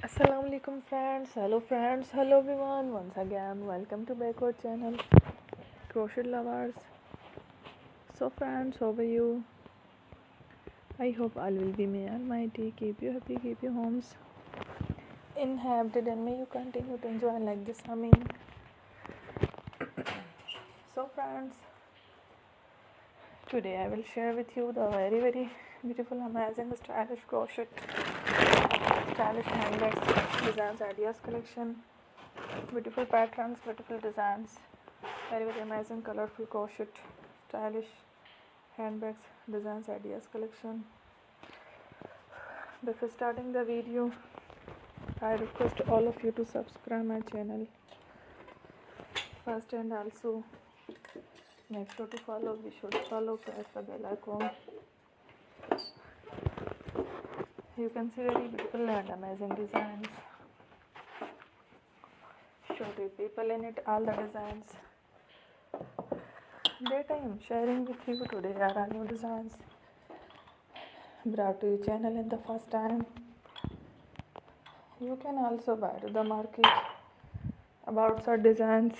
Assalamu alaikum friends, hello everyone, once again welcome to back our channel Crochet Lovers. So friends, how are you? I hope all will be may almighty keep you happy, keep your homes inhabited, and may you continue to enjoy like this. So friends, today I will share with you the very beautiful, amazing, stylish crochet, stylish handbags, designs, ideas collection. Beautiful patterns, beautiful designs, very amazing, colorful crochet, stylish handbags, designs, ideas collection. Before starting the video, I request all of you to subscribe my channel first, and also make sure to follow. Be sure to follow, press the bell icon. You can see very beautiful and amazing designs. Show the people in it, all the designs that I am sharing with you today are all new designs brought to your channel in the first time. You can also buy to the market about such designs